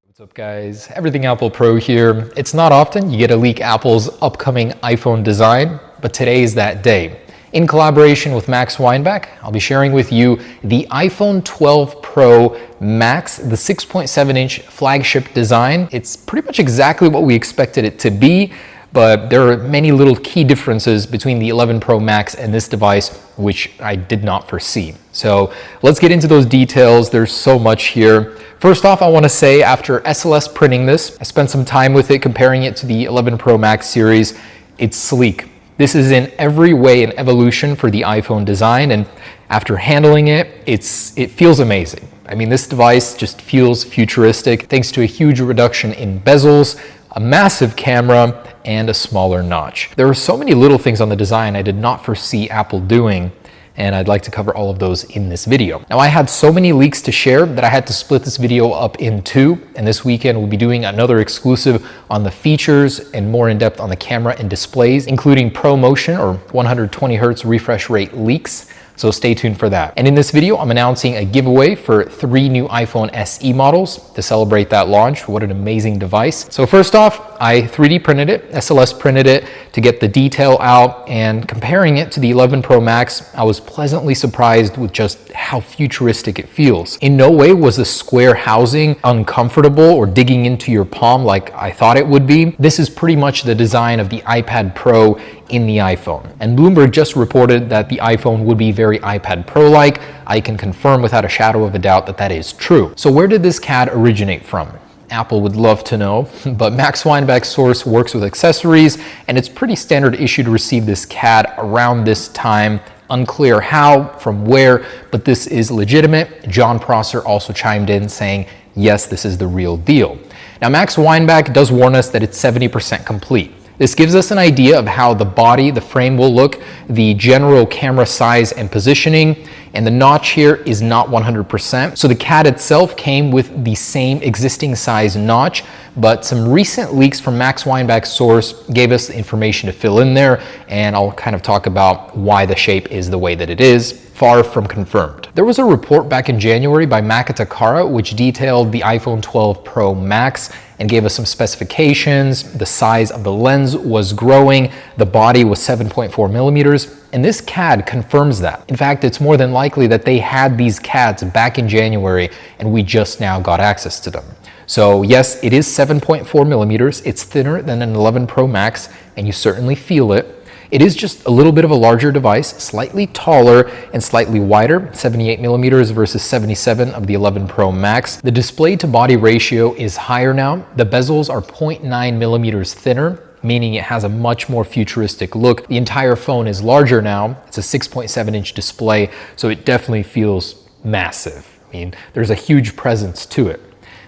What's up guys, Everything Apple Pro here. It's not often you get to leak Apple's upcoming iPhone design, but today is that day. In collaboration with Max Weinbach, I'll be sharing with you the iPhone 12 Pro Max, the 6.7-inch flagship design. It's pretty much exactly what we expected it to be, but there are many little key differences between the 11 Pro Max and this device, which I did not foresee. So let's get into those details. There's so much here. First off, I want to say after SLS printing this, I spent some time with it comparing it to the 11 Pro Max series. It's sleek. This is in every way an evolution for the iPhone design, and after handling it, it feels amazing. I mean, this device just feels futuristic thanks to a huge reduction in bezels, a massive camera, and a smaller notch. There are so many little things on the design I did not foresee Apple doing, and I'd like to cover all of those in this video. Now, I had so many leaks to share that I had to split this video up in two, and this weekend we'll be doing another exclusive on the features and more in depth on the camera and displays, including ProMotion or 120 Hz refresh rate leaks. So stay tuned for that. And in this video, I'm announcing a giveaway for 3 new iPhone SE models to celebrate that launch. What an amazing device. So first off, I 3D printed it, SLS printed it to get the detail out, and comparing it to the 11 Pro Max, I was pleasantly surprised with just how futuristic it feels. In no way was the square housing uncomfortable or digging into your palm like I thought it would be. This is pretty much the design of the iPad Pro in the iPhone. And Bloomberg just reported that the iPhone would be very iPad Pro-like. I can confirm without a shadow of a doubt that that is true. So where did this CAD originate from? Apple would love to know, but Max Weinbach's source works with accessories, and it's pretty standard issue to receive this CAD around this time. Unclear how, from where, but this is legitimate. John Prosser also chimed in saying, yes, this is the real deal. Now, Max Weinbach does warn us that it's 70% complete. This gives us an idea of how the body, the frame will look, the general camera size and positioning, and the notch here is not 100%. So the CAD itself came with the same existing size notch, but some recent leaks from Max Weinbach's source gave us the information to fill in there, and I'll kind of talk about why the shape is the way that it is. Far from confirmed. There was a report back in January by Makita Kara which detailed the iPhone 12 Pro Max and gave us some specifications. The size of the lens was growing, the body was 7.4 millimeters, and this CAD confirms that. In fact, it's more than likely that they had these CADs back in January and we just now got access to them. So yes, it is 7.4 millimeters, it's thinner than an 11 Pro Max, and you certainly feel it. It is just a little bit of a larger device, slightly taller and slightly wider, 78 millimeters versus 77 of the 11 Pro Max. The display to body ratio is higher now. The bezels are 0.9 millimeters thinner, meaning it has a much more futuristic look. The entire phone is larger now. It's a 6.7-inch display, so it definitely feels massive. I mean, there's a huge presence to it.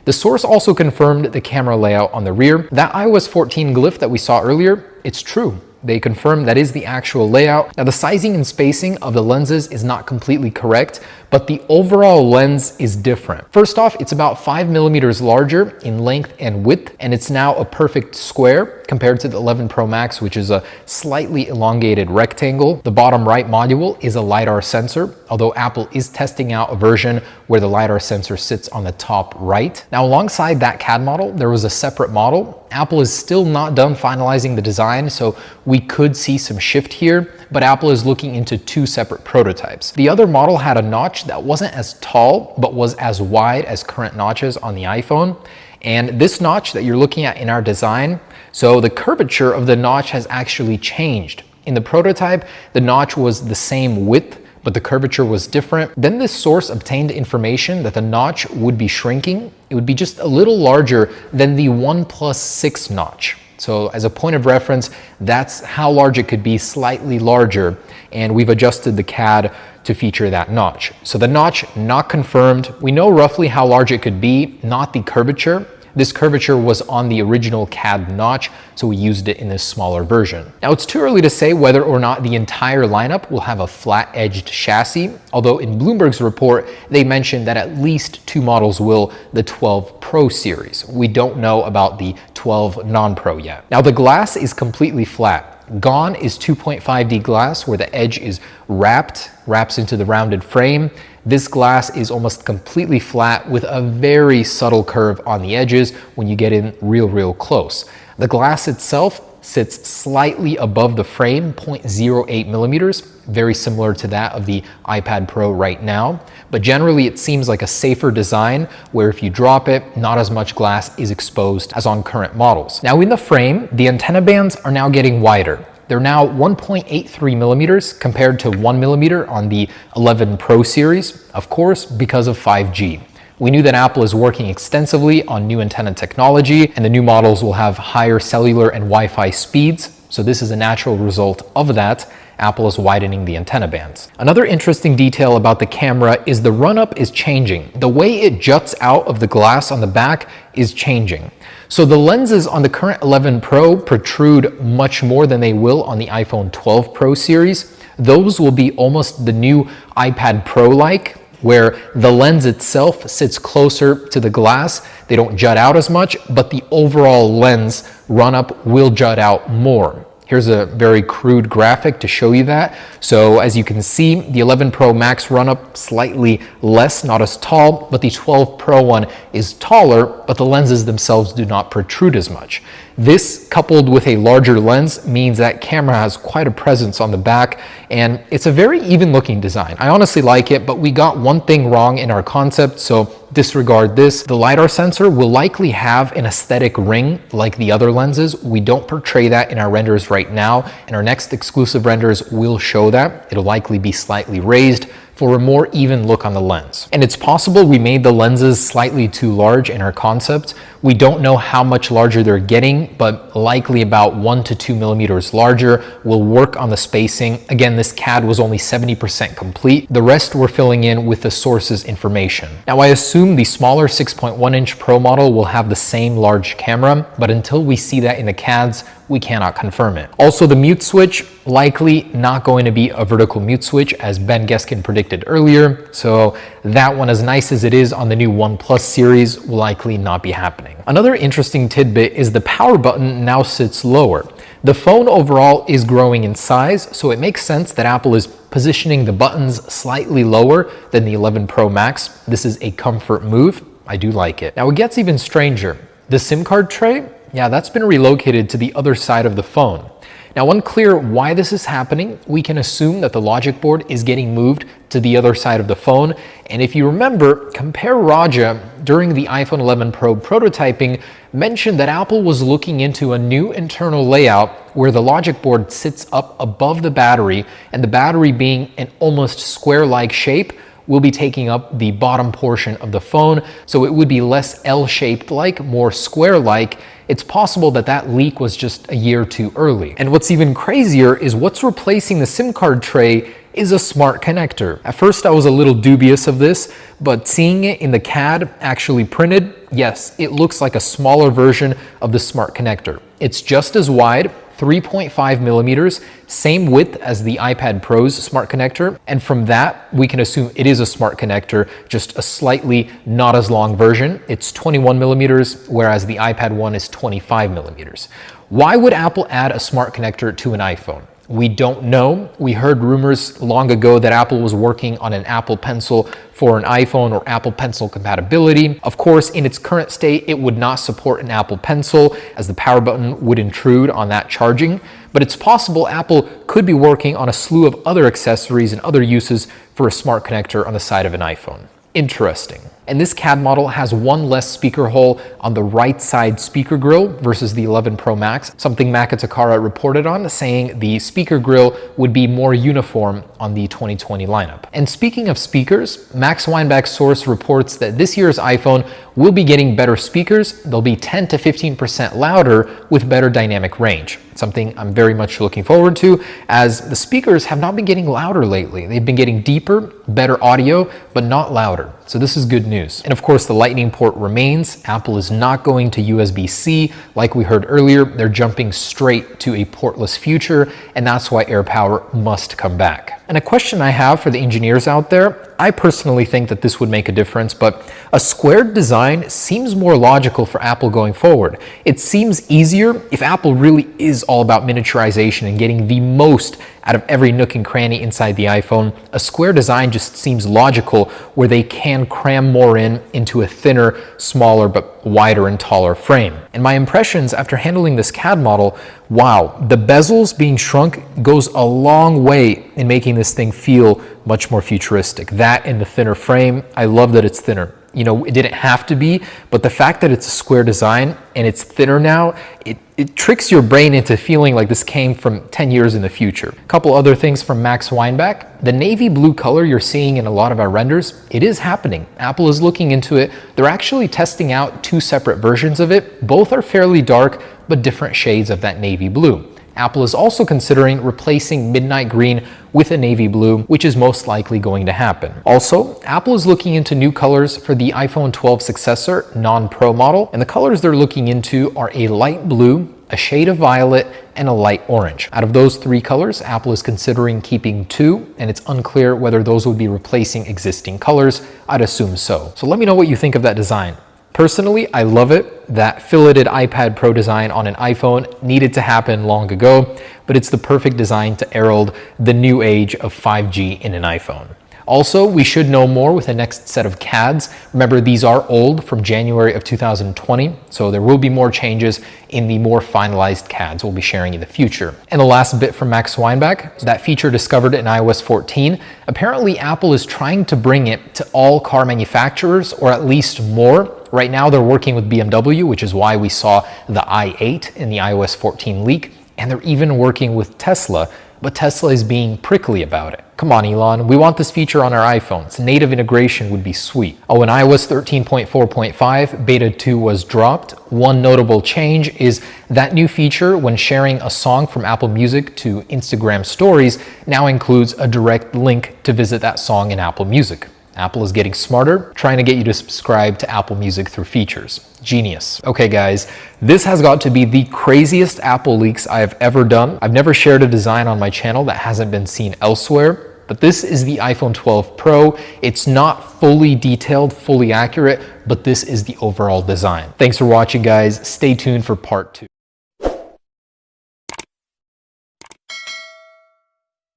The source also confirmed the camera layout on the rear. That iOS 14 glyph that we saw earlier, it's true. They confirmed that is the actual layout. Now, the sizing and spacing of the lenses is not completely correct, but the overall lens is different. First off, it's about 5 millimeters larger in length and width, and it's now a perfect square compared to the 11 Pro Max, which is a slightly elongated rectangle. The bottom right module is a LiDAR sensor, although Apple is testing out a version where the LiDAR sensor sits on the top right. Now, alongside that CAD model, there was a separate model. Apple is still not done finalizing the design, so we could see some shift here, but Apple is looking into 2 separate prototypes. The other model had a notch that wasn't as tall, but was as wide as current notches on the iPhone. And this notch that you're looking at in our design, so the curvature of the notch has actually changed. In the prototype, the notch was the same width, but the curvature was different. Then this source obtained information that the notch would be shrinking. It would be just a little larger than the OnePlus 6 notch. So as a point of reference, that's how large it could be, slightly larger, and we've adjusted the CAD to feature that notch. So the notch, not confirmed. We know roughly how large it could be, not the curvature. This curvature was on the original CAD notch, so we used it in this smaller version. Now, it's too early to say whether or not the entire lineup will have a flat-edged chassis, although in Bloomberg's report, they mentioned that at least 2 models will, the 12 Pro series. We don't know about the 12 non-Pro yet. Now, the glass is completely flat. Gone is 2.5D glass where the edge is wraps into the rounded frame. This glass is almost completely flat with a very subtle curve on the edges when you get in real close. The glass itself sits slightly above the frame, 0.08 millimeters, very similar to that of the iPad Pro right now. But generally it seems like a safer design where if you drop it, not as much glass is exposed as on current models. Now in the frame, the antenna bands are now getting wider. They're now 1.83 millimeters compared to 1 millimeter on the 11 Pro series, of course, because of 5G. We knew that Apple is working extensively on new antenna technology, and the new models will have higher cellular and Wi-Fi speeds, so this is a natural result of that. Apple is widening the antenna bands. Another interesting detail about the camera is the run-up is changing. The way it juts out of the glass on the back is changing. So the lenses on the current 11 Pro protrude much more than they will on the iPhone 12 Pro series. Those will be almost the new iPad Pro-like, where the lens itself sits closer to the glass. They don't jut out as much, but the overall lens run-up will jut out more. Here's a very crude graphic to show you that. So as you can see, the 11 Pro Max run-up slightly less, not as tall, but the 12 Pro one is taller, but the lenses themselves do not protrude as much. This, coupled with a larger lens, means that camera has quite a presence on the back, and it's a very even looking design. I honestly like it, but we got one thing wrong in our concept, so disregard this. The LiDAR sensor will likely have an aesthetic ring like the other lenses. We don't portray that in our renders right now, and our next exclusive renders will show that. It'll likely be slightly raised for a more even look on the lens. And it's possible we made the lenses slightly too large in our concept. We don't know how much larger they're getting, but likely about 1 to 2 millimeters larger. We'll work on the spacing. Again, this CAD was only 70% complete. The rest we're filling in with the source's information. Now, I assume the smaller 6.1-inch Pro model will have the same large camera, but until we see that in the CADs, we cannot confirm it. Also, the mute switch, likely not going to be a vertical mute switch as Ben Geskin predicted earlier. So that one, as nice as it is on the new OnePlus series, will likely not be happening. Another interesting tidbit is the power button now sits lower. The phone overall is growing in size, so it makes sense that Apple is positioning the buttons slightly lower than the 11 Pro Max. This is a comfort move. I do like it. Now it gets even stranger. The SIM card tray, yeah, that's been relocated to the other side of the phone. Now, unclear why this is happening, we can assume that the logic board is getting moved to the other side of the phone. And if you remember, Compare Raja during the iPhone 11 Pro prototyping mentioned that Apple was looking into a new internal layout where the logic board sits up above the battery, and the battery being an almost square-like shape will be taking up the bottom portion of the phone, so it would be less L-shaped like, more square-like. It's possible that that leak was just a year too early. And what's even crazier is what's replacing the SIM card tray is a smart connector. At first I was a little dubious of this, but seeing it in the CAD actually printed, yes, it looks like a smaller version of the smart connector. It's just as wide, 3.5 millimeters, same width as the iPad Pro's smart connector. And from that, we can assume it is a smart connector, just a slightly not as long version. It's 21 millimeters, whereas the iPad one is 25 millimeters. Why would Apple add a smart connector to an iPhone? We don't know. We heard rumors long ago that Apple was working on an Apple Pencil for an iPhone or Apple Pencil compatibility. Of course, in its current state, it would not support an Apple Pencil as the power button would intrude on that charging. But it's possible Apple could be working on a slew of other accessories and other uses for a smart connector on the side of an iPhone. Interesting. And this CAD model has one less speaker hole on the right side speaker grill versus the 11 Pro Max, something Makatakara reported on, saying the speaker grill would be more uniform on the 2020 lineup. And speaking of speakers, Max Weinbach's source reports that this year's iPhone will be getting better speakers. They'll be 10 to 15% louder with better dynamic range. Something I'm very much looking forward to, as the speakers have not been getting louder lately. They've been getting deeper, better audio, but not louder. So this is good news. And of course, the Lightning port remains. Apple is not going to USB-C. Like we heard earlier, they're jumping straight to a portless future, and that's why AirPower must come back. And a question I have for the engineers out there, I personally think that this would make a difference, but a squared design seems more logical for Apple going forward. It seems easier if Apple really is all about miniaturization and getting the most out of every nook and cranny inside the iPhone. A square design just seems logical where they can cram more into a thinner, smaller, but wider and taller frame. And my impressions after handling this CAD model, wow, the bezels being shrunk goes a long way in making this thing feel much more futuristic. That and the thinner frame, I love that it's thinner. You know, it didn't have to be, but the fact that it's a square design and it's thinner now, it tricks your brain into feeling like this came from 10 years in the future. A couple other things from Max Weinbach. The navy blue color you're seeing in a lot of our renders, it is happening. Apple is looking into it. They're actually testing out 2 separate versions of it. Both are fairly dark, but different shades of that navy blue. Apple is also considering replacing midnight green with a navy blue, which is most likely going to happen. Also, Apple is looking into new colors for the iPhone 12 successor non-Pro model, and the colors they're looking into are a light blue, a shade of violet, and a light orange. Out of those 3 colors, Apple is considering keeping 2, and it's unclear whether those would be replacing existing colors. I'd assume so. So let me know what you think of that design. Personally, I love it. That filleted iPad Pro design on an iPhone needed to happen long ago, but it's the perfect design to herald the new age of 5G in an iPhone. Also, we should know more with the next set of CADs. Remember, these are old from January of 2020, so there will be more changes in the more finalized CADs we'll be sharing in the future. And the last bit from Max Weinbach, that feature discovered in iOS 14, apparently Apple is trying to bring it to all car manufacturers, or at least more. Right now, they're working with BMW, which is why we saw the i8 in the iOS 14 leak, and they're even working with Tesla, but Tesla is being prickly about it. Come on, Elon, we want this feature on our iPhones. Native integration would be sweet. Oh, in iOS 13.4.5, Beta 2 was dropped. One notable change is that new feature when sharing a song from Apple Music to Instagram Stories now includes a direct link to visit that song in Apple Music. Apple is getting smarter, trying to get you to subscribe to Apple Music through features. Genius. Okay guys, this has got to be the craziest Apple leaks I have ever done. I've never shared a design on my channel that hasn't been seen elsewhere, but this is the iPhone 12 Pro. It's not fully detailed, fully accurate, but this is the overall design. Thanks for watching guys. Stay tuned for part 2.